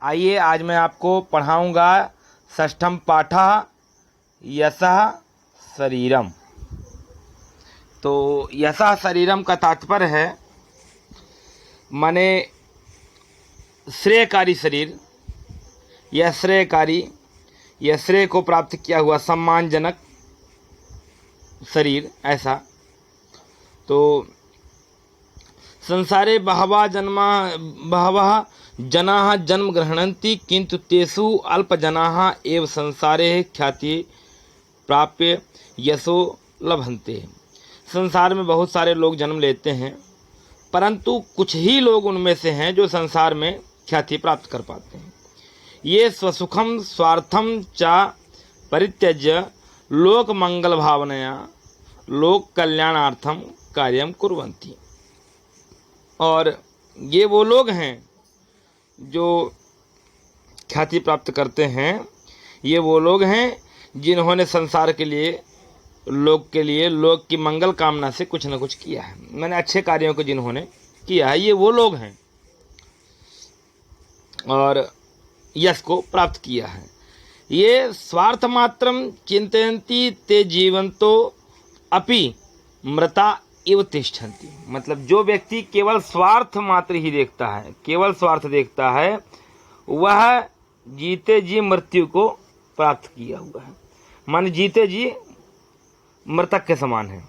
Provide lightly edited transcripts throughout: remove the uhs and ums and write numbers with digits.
आइए आज मैं आपको पढ़ाऊंगा षष्ठम पाठः यशः शरीरम। तो यशः शरीरम का तात्पर्य है माने श्रेयकारी शरीर या श्रेयकारी या श्रेय को प्राप्त किया हुआ सम्मानजनक शरीर ऐसा। तो संसारे बहवः जनाः जन्म ग्रहणन्ति किंतु तेषु अल्पजनाः एव संसारे ख्याति प्राप्य यशो लभन्ते। संसार में बहुत सारे लोग जन्म लेते हैं परंतु कुछ ही लोग उनमें से हैं जो संसार में ख्याति प्राप्त कर पाते हैं। ये स्वसुखम स्वार्थम च परित्यज्य लोक मंगल भावनया लोक कल्याणार्थम कार्यम कुर्वन्ति। और ये वो लोग हैं जो ख्याति प्राप्त करते हैं, ये वो लोग हैं जिन्होंने संसार के लिए लोक की मंगल कामना से कुछ न कुछ किया है, मैंने अच्छे कार्यों को जिन्होंने किया है, ये वो लोग हैं और यश को प्राप्त किया है। ये स्वार्थ मात्रम चिंतयन्ति ते जीवंतो अपि मृता इव तिष्ठन्ति। मतलब जो व्यक्ति केवल स्वार्थ मात्र ही देखता है, केवल स्वार्थ देखता है, वह जीते जी मृत्यु को प्राप्त किया हुआ है, मान जीते जी मृतक के समान है।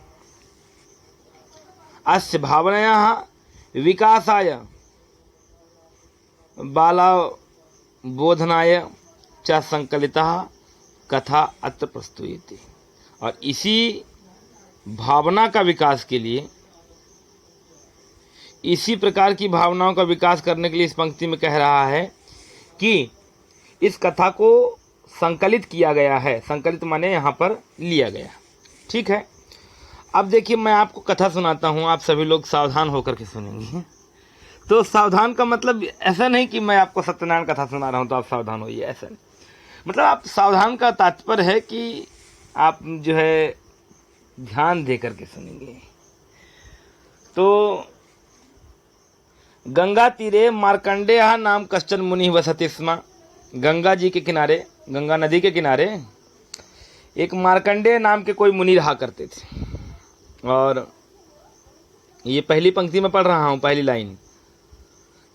अस्य भावनया विकासाय बालाबोधनाय च संकलितः कथा अत्र प्रस्तुयते। और इसी भावना का विकास के लिए, इसी प्रकार की भावनाओं का विकास करने के लिए इस पंक्ति में कह रहा है कि इस कथा को संकलित किया गया है। संकलित माने यहाँ पर लिया गया, ठीक है। अब देखिए मैं आपको कथा सुनाता हूँ, आप सभी लोग सावधान होकर के सुनेंगे। तो सावधान का मतलब ऐसा नहीं कि मैं आपको सत्यनारायण कथा सुना रहा हूँ तो आप सावधान होइए, ऐसा नहीं। मतलब आप सावधान का तात्पर्य है कि आप जो है ध्यान दे करके सुनेंगे। तो गंगा तीरे मार्कंडेय नाम कश्चन मुनि वसति स्म। गंगा जी के किनारे, गंगा नदी के किनारे एक मार्कंडेय नाम के कोई मुनि रहा करते थे। और ये पहली पंक्ति में पढ़ रहा हूँ, पहली लाइन।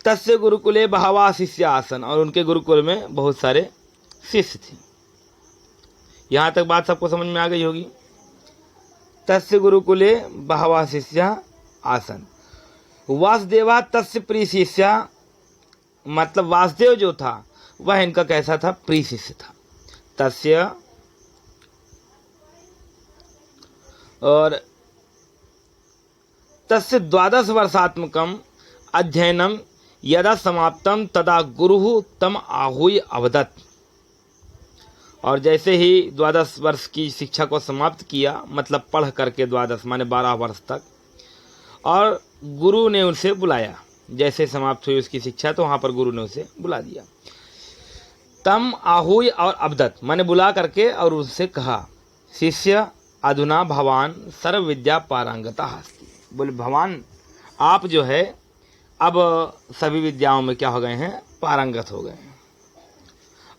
तस्य गुरुकुले बहवः शिष्य आसन। और उनके गुरुकुल में बहुत सारे शिष्य थे। यहाँ तक बात सबको समझ में आ गई होगी। तस्य गुरुकुले बहवः शिष्य आसन। वासुदेवा तस्य प्रिय शिष्य। मतलब वासुदेव जो था वह इनका कैसा था, प्रिय शिष्य था। तस्य और तस्य 12 वर्षात्मकम अध्ययनम यदा समाप्तम तदा गुरुः तम आहूय अवदत्। और जैसे ही 12 वर्ष की शिक्षा को समाप्त किया, मतलब पढ़ करके 12 माने 12 वर्ष तक, और गुरु ने उसे बुलाया। जैसे समाप्त हुई उसकी शिक्षा तो वहाँ पर गुरु ने उसे बुला दिया। तम आहूय और अवदत् माने बुला करके और उससे कहा, शिष्य अधुना भवान सर्व विद्या पारंगता अस्ति। बोले भगवान आप जो है अब सभी विद्याओं में क्या हो गए हैं, पारंगत हो गए हैं,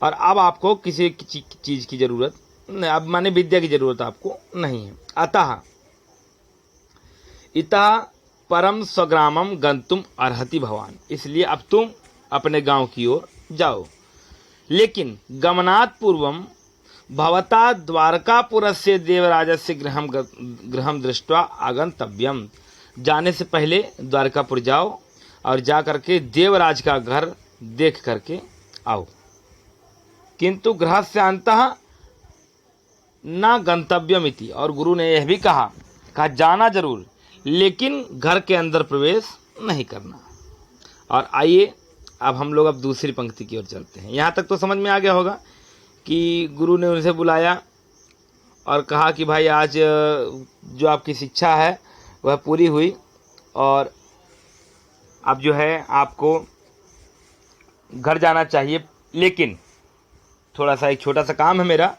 और अब आपको किसी चीज़ की ज़रूरत, अब माने विद्या की ज़रूरत आपको नहीं है। अतः इतः परम स्वग्रामम गंतुम अर्हति भवान। इसलिए अब तुम अपने गांव की ओर जाओ। लेकिन गमनात् पूर्वम भवता द्वारकापुरस्य देवराजस्य गृहं दृष्ट्वा आगंतव्यम। जाने से पहले द्वारकापुर जाओ और जा करके देवराज का घर देख करके आओ। किंतु गृहस्य अन्तः न गंतव्यमिति। और गुरु ने यह भी कहा जाना जरूर लेकिन घर के अंदर प्रवेश नहीं करना। और आइए अब हम लोग अब दूसरी पंक्ति की ओर चलते हैं। यहाँ तक तो समझ में आ गया होगा कि गुरु ने उनसे बुलाया और कहा कि भाई आज जो आपकी शिक्षा है वह पूरी हुई और अब जो है आपको घर जाना चाहिए, लेकिन थोड़ा सा एक छोटा सा काम है मेरा,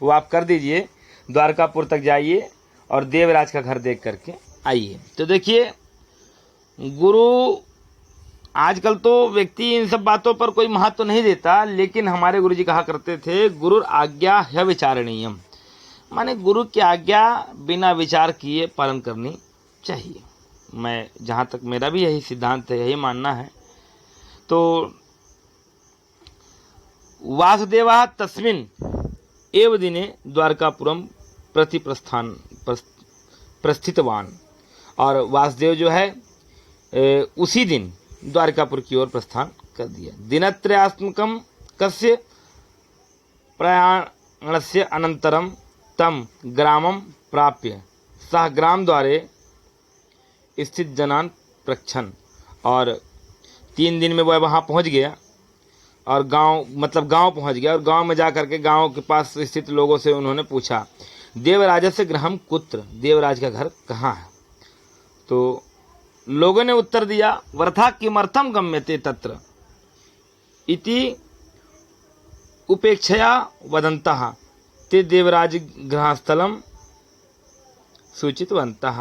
वो आप कर दीजिए। द्वारकापुर तक जाइए और देवराज का घर देख करके आइए। तो देखिए गुरु आजकल तो व्यक्ति इन सब बातों पर कोई महत्व तो नहीं देता, लेकिन हमारे गुरुजी कहा करते थे गुरु आज्ञा है विचारणीयम, माने गुरु की आज्ञा बिना विचार किए पालन करनी चाहिए। मैं जहाँ तक मेरा भी यही सिद्धांत है, यही मानना है। तो वासुदेवा तस्मिन् एव दिने द्वारकापुरम प्रति प्रस्थितवान, और वासुदेव जो है उसी दिन द्वारकापुर की ओर प्रस्थान कर दिया। दिनत्रयात्मकं कस्य प्रयाणस्य अनंतरम तम ग्रामं प्राप्य सह ग्राम द्वारे स्थित जनान प्रक्षण, और 3 दिन में वह वहाँ पहुँच गया और गांव पहुँच गया, और गांव में जा करके गांव के पास स्थित लोगों से उन्होंने पूछा देवराजस्य गृहम कुत्र, देवराज का घर कहाँ है। तो लोगों ने उत्तर दिया वृथा किमर्थम गम्यते तत्र इति उपेक्षया वदन्तः ते देवराज गृहस्थलम सूचितवन्तः।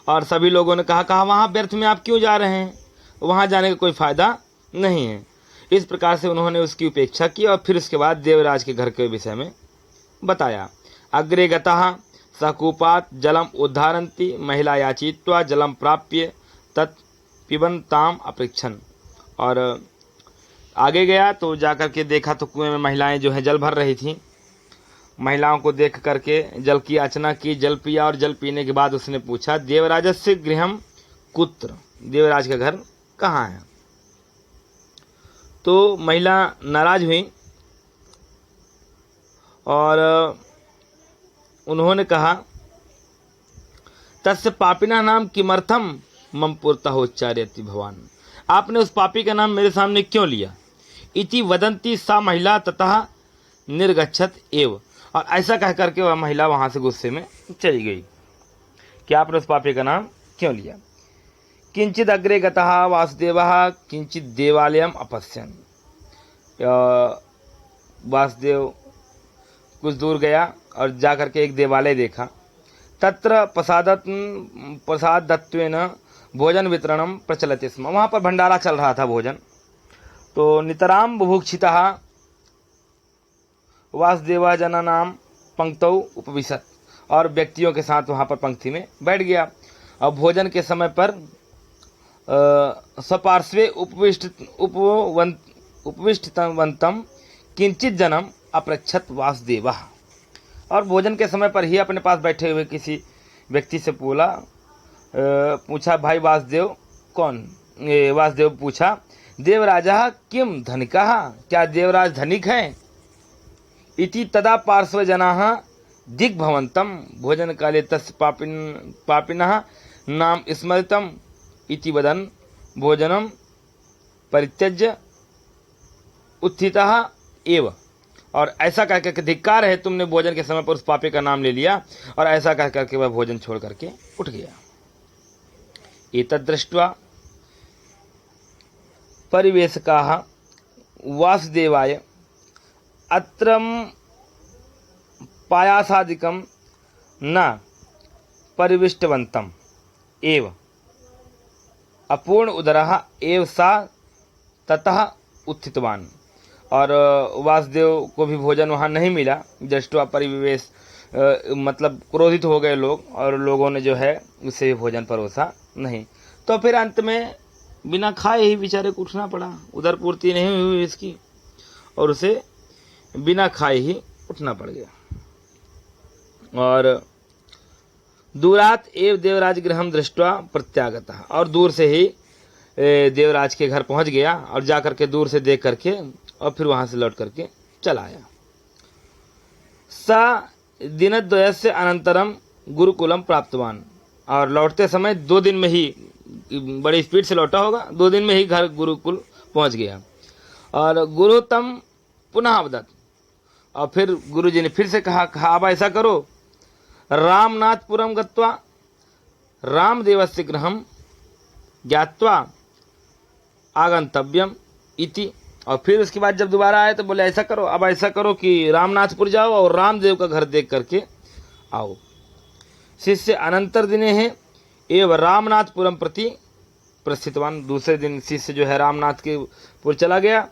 और सभी लोगों ने कहा वहाँ व्यर्थ में आप क्यों जा रहे हैं, वहाँ जाने का कोई फायदा नहीं है। इस प्रकार से उन्होंने उसकी उपेक्षा की और फिर उसके बाद देवराज के घर के विषय में बताया। अग्रे गतः सकूपात जलम उद्धारन्ति महिला याचित्वा जलम प्राप्य तत् पिबन्ताम अपेक्षन, और आगे गया तो जाकर के देखा तो कुएं में महिलाएं जो है जल भर रही थीं। महिलाओं को देख करके जल की याचना की, जल पिया, और जल पीने के बाद उसने पूछा देवराजस्य गृहम कुत्र, देवराज का घर कहाँ है। तो महिला नाराज हुई और उन्होंने कहा तस्य पापिना नाम किमर्थम मम पुरतः उच्चार्यति भवान, आपने उस पापी का नाम मेरे सामने क्यों लिया। इति वदंती सा महिला ततः निर्गच्छत एव, और ऐसा कह करके वह महिला वहां से गुस्से में चली गई कि आपने उस पापी का नाम क्यों लिया। किंचित अग्रे गतः वासुदेवः किंचित देवालयम अपश्यन्, वासुदेव कुछ दूर गया और जाकर के एक देवालय देखा। तत्र प्रसादत्वेन भोजन वितरणम प्रचलति स्म, वहाँ पर भंडारा चल रहा था भोजन। तो नितराम बुभुक्षितः वासुदेव जनानां पंक्तौ उपविशत, और व्यक्तियों के साथ वहाँ पर पंक्ति में बैठ गया। और भोजन के समय पर स्वपार्श्वे उपविष्टवंतम किंचित जनम अपृच्छत वासुदेवः, और भोजन के समय पर ही अपने पास बैठे हुए किसी व्यक्ति से पूछा भाई वासुदेव कौन। वासुदेव पूछा देवराजः किम धनिकः, क्या देवराज धनिक है। इति तदा पार्श्वजनाः दिग्भवन्तं भोजन काले तस्य पापिनः नाम स्मरितम् इति वदन् भोजनं परित्यज्य उत्थितः एव, और ऐसा कह करके धिक्कार है तुमने भोजन के समय पर उस पापी का नाम ले लिया, और ऐसा कह करके वह भोजन छोड़ करके उठ गया। एतद् दृष्ट्वा परिवेशकाः वासुदेवाय अत्रम पायासादिकं न परिविष्टवन्तम् एव अपूर्ण उदरः एव सा ततः उत्थितवान, और वासुदेव को भी भोजन वहाँ नहीं मिला। दृष्टवा परिवेश मतलब क्रोधित हो गए लोग, और लोगों ने जो है उसे भोजन परोसा नहीं। तो फिर अंत में बिना खाए ही बेचारे को उठना पड़ा, उधर पूर्ति नहीं हुई इसकी, और उसे बिना खाए ही उठना पड़ गया। और दूरात एव देवराज गृहम दृष्ट्वा प्रत्यागतः, और दूर से ही देवराज के घर पहुंच गया, और जाकर के दूर से देख करके और फिर वहां से लौट करके चला आया। सा दिनद्वयस्य अनंतरम गुरुकुलम प्राप्तवान, और लौटते समय 2 दिन में ही, बड़ी स्पीड से लौटा होगा, 2 दिन में ही घर गुरुकुल पहुंच गया। और गुरु तम पुनः अवदत, और फिर गुरुजी ने फिर से कहा अब ऐसा करो रामनाथपुरम गत्वा रामदेवस्य गृहम ज्ञात्वा आगंतव्यम इति, और फिर उसके बाद जब दोबारा आए तो बोले ऐसा करो, अब ऐसा करो कि रामनाथपुर जाओ और रामदेव का घर देख करके आओ। शिष्य अनंतर दिने हैं एवं रामनाथपुरम प्रति प्रस्थितवान। दूसरे दिन शिष्य जो है रामनाथ के पुर चला गया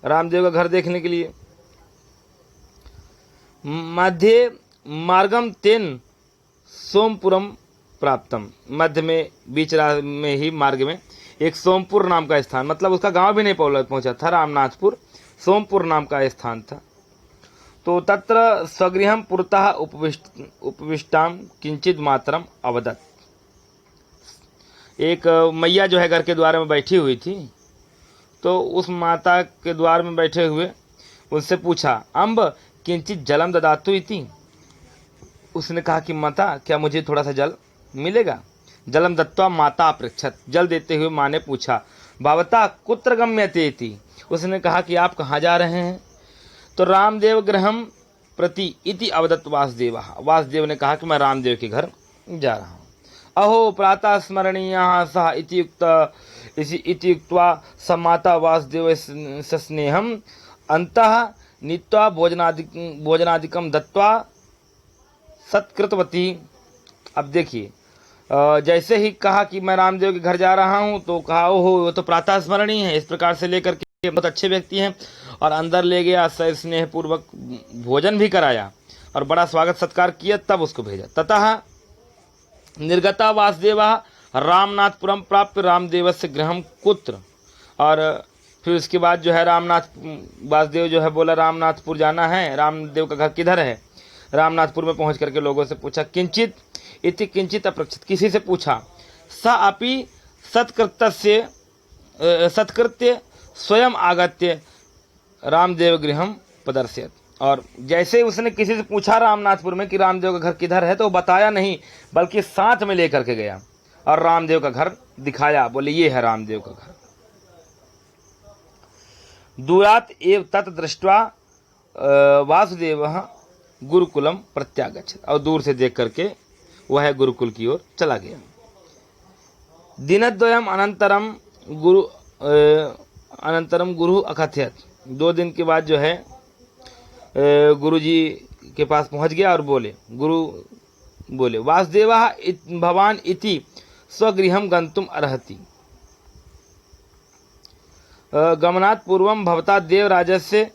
रामदेव का घर देखने के लिए। मध्य मार्गम तेन सोमपुरम प्राप्तम, मध्य में बीच में ही मार्ग में एक सोमपुर नाम का स्थान, मतलब उसका गांव भी नहीं पहुंचा था, रामनाथपुर सोमपुर नाम का स्थान था। तो तत्र स्वगृहम पुरतः उपविष्टाम किंचित मात्रम अवदत्। एक मैया जो है घर के द्वार में बैठी हुई थी, तो उस माता के द्वार में बैठे हुए उनसे पूछा, अम्ब किंचित जलम ददातु इति। उसने कहा कि माता क्या मुझे थोड़ा सा जल मिलेगा। जलम दत्वा माता अपृच्छत, जल देते हुए माँ ने पूछा, भवता कुत्र गम्यते इति। उसने कहा कि आप कहाँ जा रहे हैं। तो रामदेव गृहम प्रति इति अवदत्त वासुदेव। वासुदेव ने कहा कि मैं रामदेव के घर जा रहा हूँ। अहो प्रातः स्मरणीय सह इति उक्त्वा स माता वासुदेव स्नेहम अंतः नीत्वा भोजनादिकम दत्वा सत्कृतवती। अब देखिए, जैसे ही कहा कि मैं रामदेव के घर जा रहा हूँ, तो कहा ओहो वो तो प्रातः स्मरणीय है, इस प्रकार से लेकर के बहुत अच्छे व्यक्ति हैं। और अंदर ले गया, स्नेह पूर्वक भोजन भी कराया और बड़ा स्वागत सत्कार किया, तब उसको भेजा। ततः निर्गता वासुदेव रामनाथपुरम प्राप्य रामदेवस्य गृहम कुत्र। और फिर उसके बाद जो है वासुदेव जो है बोला रामनाथपुर जाना है, रामदेव का घर किधर है। रामनाथपुर में पहुंच करके लोगों से पूछा, किंचित इति किंचित अपृच्छत, किसी से पूछा। स अपि सत्कृत्य स्वयं आगत्य रामदेव गृहम प्रदर्शयत। और जैसे उसने किसी से पूछा रामनाथपुर में कि रामदेव का घर किधर है, तो बताया नहीं, बल्कि साथ में लेकर के गया और रामदेव का घर दिखाया, बोले ये है रामदेव का घर। दूरात एव तत् दृष्ट्वा वासुदेव गुरुकुलम प्रत्यागच्छत। और दूर से देख करके वह गुरुकुल की ओर चला गया। दिनद्वयम अनंतरम गुरु अकथयत। 2 दिन के बाद जो है गुरु जी के पास पहुंच गया और गुरु बोले वासुदेव भवान इति स्वगृहम गंतुम अर्हति। गमनात् पूर्वम भवता देवराजस्य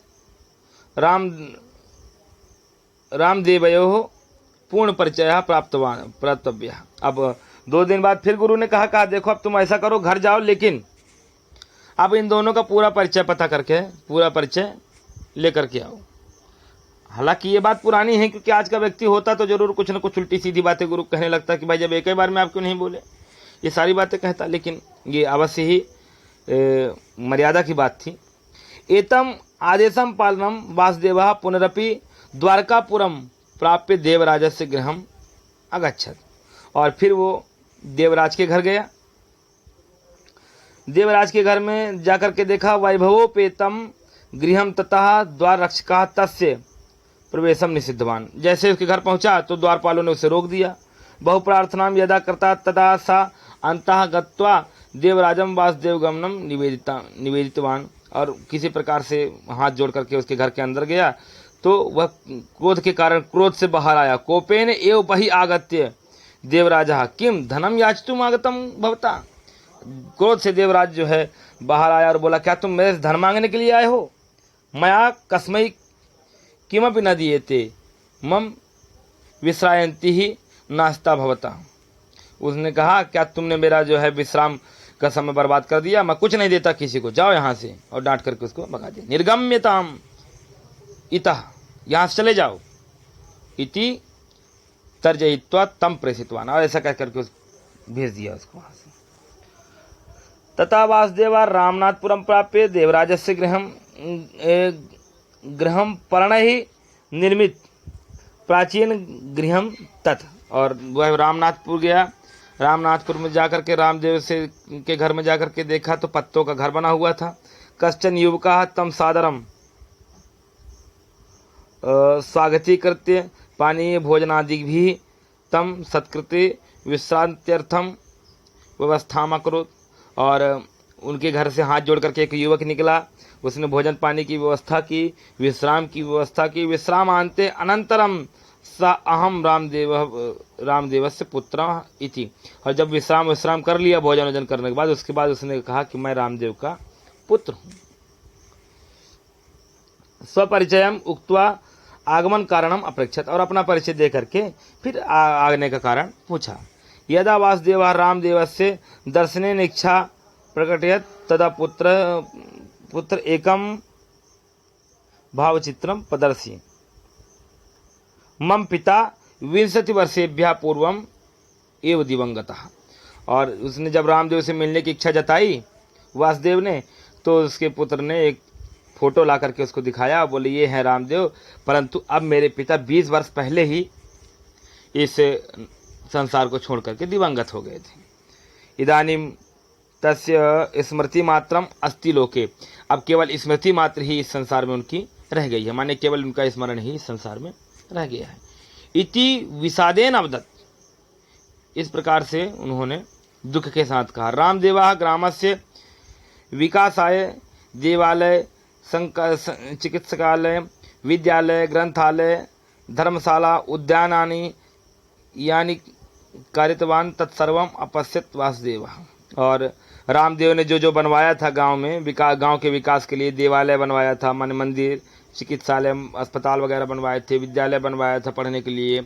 रामदेवयोः पूर्ण परिचय प्राप्तव्य। अब 2 दिन बाद फिर गुरु ने कहा देखो अब तुम ऐसा करो, घर जाओ, लेकिन अब इन दोनों का पूरा परिचय पता करके पूरा परिचय लेकर के आओ। हालांकि ये बात पुरानी है, क्योंकि आज का व्यक्ति होता तो जरूर कुछ न कुछ उल्टी सीधी बातें गुरु कहने लगता कि भाई जब एक ही बार में आप क्यों नहीं बोले, ये सारी बातें कहता। लेकिन ये अवश्य ही मर्यादा की बात थी। एतम आदेशम पालनम वासुदेव पुनरपि द्वारकापुरम प्राप्य देवराजस्य गृहम अगच्छत। और फिर वो देवराज के घर गया। देवराज के घर में जाकर के देखा, वैभवोपेतम गृहम ततः द्वार रक्षका तस्य प्रवेशम निषिद्धवान। जैसे उसके घर पहुंचा तो द्वारपालों ने उसे रोक दिया। बहु प्रार्थनाम यदा करता तदा सा अंतः गत्वा देवराजम वासुदेव गमनम निवेदितवान। और किसी प्रकार से हाथ जोड़ करके उसके घर के अंदर गया, तो वह क्रोध के कारण क्रोध से बाहर आया। कोपेन एव बहि आगत्य देवराजा किम धनम याचितुम आगतम भवता। क्रोध से देवराज जो है बाहर आया और बोला, क्या तुम मेरे से धन मांगने के लिए आए हो। मया कस्मै किमपि न दीयते मम विश्रायन्ति ही नास्ता भवता। उसने कहा, क्या तुमने मेरा जो है विश्राम का समय बर्बाद कर दिया, मैं कुछ नहीं देता किसी को, जाओ यहाँ से। और डांट करके उसको भगा दिया। निर्गम्यताम इतः, यहाँ से चले जाओ। इति तर्जयित्वा तम प्रेषितवान। और ऐसा कह करके भेज दिया उसको वहाँ से। तथा वासुदेव रामनाथपुरम प्राप्य देवराजस्य गृहम पर्णहि निर्मित प्राचीन गृहम तत्। और वह रामनाथपुर गया। रामनाथपुर में जाकर के रामदेव से के घर में जाकर के देखा तो पत्तों का घर बना हुआ था। कश्चन युवका तम सादरम स्वागती कृत्य पानीय भोजनादि भी तम सत्कृते विश्रांत्यर्थम व्यवस्थामकरोत्। और उनके घर से हाथ जोड़ करके एक युवक निकला, उसने भोजन पानी की व्यवस्था की, विश्राम की व्यवस्था की। विश्रामांते अनंतरम स अहम रामदेवस्य पुत्र इति। और जब विश्राम कर लिया भोजन करने के बाद, उसके बाद उसने कहा कि मैं रामदेव का पुत्र हूँ। स्वपरिचयम उक्त्वा आगमन कारणम अपेक्षत, और अपना परिचय दे करके फिर आने का कारण पूछा। यदा वासुदेवः रामदेवस्य दर्शनेन इच्छा प्रकटयत तदा पुत्र एकम भावचित्रम प्रदर्शि। मम पिता 20 वर्षेभ्यः पूर्वम एव दिवंगतः। और उसने जब रामदेव से मिलने की इच्छा जताई वासुदेव ने, तो उसके पुत्र ने एक फोटो ला करके उसको दिखाया, बोले ये है रामदेव, परंतु अब मेरे पिता 20 वर्ष पहले ही इस संसार को छोड़ करके दिवंगत हो गए थे। इदानीम तस्य स्मृति मात्रम अस्ति लोके, अब केवल स्मृति मात्र ही इस संसार में उनकी रह गई है, माने केवल उनका स्मरण ही इस संसार में रह गया है। इति विषादेन अवदत्, इस प्रकार से उन्होंने दुख के साथ कहा। रामदेवः ग्रामस्य विकासाय देवालय, चिकित्सालय, विद्यालय, ग्रंथालय, धर्मशाला, उद्यानानि यानी कारितवान तत्सर्वम अपश्यत वासुदेवः। और रामदेव ने जो बनवाया था गांव में, गांव के विकास के लिए देवालय बनवाया था, माने मंदिर, चिकित्सालय, अस्पताल वगैरह बनवाए थे, विद्यालय बनवाया था पढ़ने के लिए,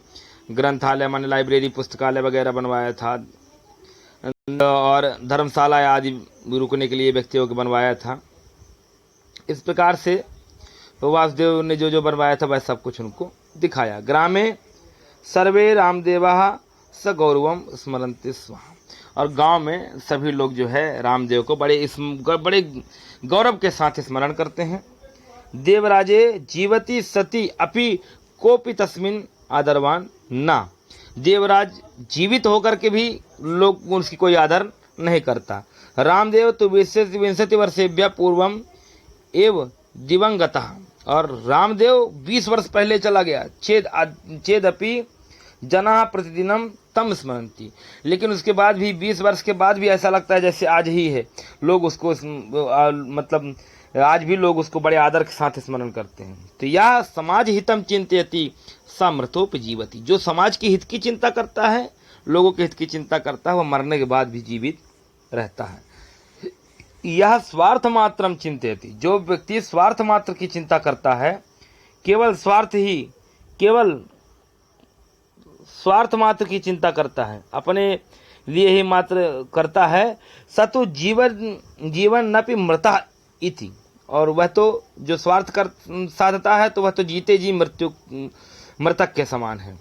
ग्रंथालय माने लाइब्रेरी पुस्तकालय वगैरह बनवाया था, और धर्मशाला आदि रुकने के लिए व्यक्तियों को बनवाया था। इस प्रकार से वासुदेव ने जो बनवाया था वह सब कुछ उनको दिखाया। ग्रामे सर्वे रामदेवः स गौरवम स्मरन्ति स्म, और गांव में सभी लोग जो है रामदेव को बड़े गौरव के साथ स्मरण करते हैं। देवराजे जीवति सती अपि कोपि तस्मिन आदरवान ना, देवराज जीवित होकर के भी लोग उसकी कोई आदर नहीं करता। रामदेव तो 20 वर्षेभ्यः पूर्वम एव दिवंगतः, और रामदेव 20 वर्ष पहले चला गया। चेदपि जना प्रतिदिनम तम स्मरन्ति, लेकिन उसके बाद भी 20 वर्ष के बाद भी ऐसा लगता है जैसे आज ही है। लोग उसको मतलब आज भी लोग उसको बड़े आदर के साथ स्मरण करते हैं। तो यह समाज हितम चिंतयति समृतोपजीवति, जो समाज के हित की चिंता करता है, लोगों के हित की चिंता करता है, वह मरने के बाद भी जीवित रहता है। यह स्वार्थ मात्रम चिंतयति, जो व्यक्ति स्वार्थ मात्र की चिंता करता है, केवल स्वार्थ मात्र की चिंता करता है, अपने लिए ही मात्र करता है, सतु जीवन नपि मृतः इति, और वह तो जो स्वार्थ कर साधता है तो वह तो जीते जी मृतक के समान है।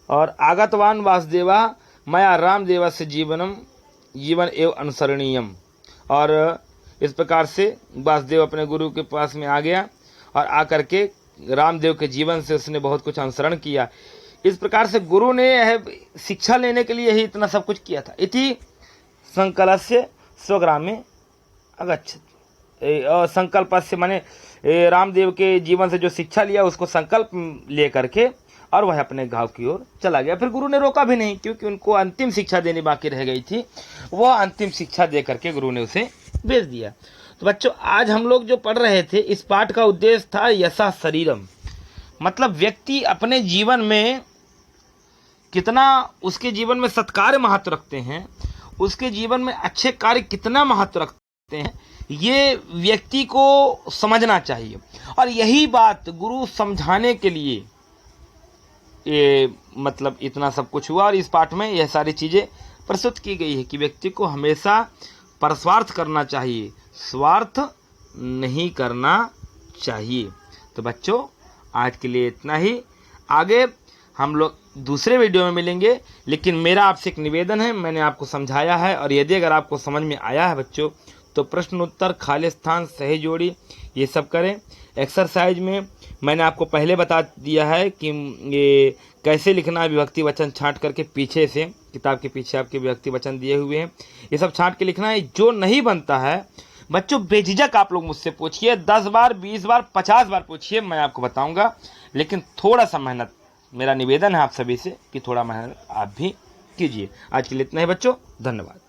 और आगतवान वासुदेवा मया रामदेवस्य जीवन एवं अनुसरणीयम, और इस प्रकार से वासुदेव अपने गुरु के पास में आ गया और आकर के रामदेव के जीवन से उसने बहुत कुछ अनुसरण किया। इस प्रकार से गुरु ने शिक्षा लेने के लिए ही इतना सब कुछ किया था। इति संकल्पस्य स्वग्रामे अगच्छत, संकल्प से माने रामदेव के जीवन से जो शिक्षा लिया उसको संकल्प ले करके और वह अपने गांव की ओर चला गया। फिर गुरु ने रोका भी नहीं, क्योंकि उनको अंतिम शिक्षा देनी बाकी रह गई थी। वह अंतिम शिक्षा दे करके गुरु ने उसे भेज दिया। तो बच्चों, आज हम लोग जो पढ़ रहे थे, इस पाठ का उद्देश्य था यशः शरीरम, मतलब व्यक्ति अपने जीवन में कितना, उसके जीवन में सत्कार्य महत्व रखते हैं, उसके जीवन में अच्छे कार्य कितना महत्व रखते हैं, ये व्यक्ति को समझना चाहिए। और यही बात गुरु समझाने के लिए ये मतलब इतना सब कुछ हुआ। और इस पाठ में यह सारी चीज़ें प्रस्तुत की गई है कि व्यक्ति को हमेशा परस्वार्थ करना चाहिए, स्वार्थ नहीं करना चाहिए। तो बच्चों, आज के लिए इतना ही। आगे हम लोग दूसरे वीडियो में मिलेंगे, लेकिन मेरा आपसे एक निवेदन है, मैंने आपको समझाया है, और यदि अगर आपको समझ में आया है बच्चों, तो प्रश्न उत्तर, खाली स्थान, सही जोड़ी, ये सब करें। एक्सरसाइज में मैंने आपको पहले बता दिया है कि ये कैसे लिखना है, विभक्ति वचन छांट करके पीछे से, किताब के पीछे आपके विभक्ति वचन दिए हुए हैं, ये सब छांट के लिखना है। जो नहीं बनता है बच्चों, बेझिझक आप लोग मुझसे पूछिए, 10 बार, 20 बार, 50 बार पूछिए, मैं आपको बताऊंगा। लेकिन थोड़ा सा मेहनत, मेरा निवेदन है आप सभी से कि थोड़ा मेहनत आप भी कीजिए। आज के लिए इतना ही बच्चों, धन्यवाद।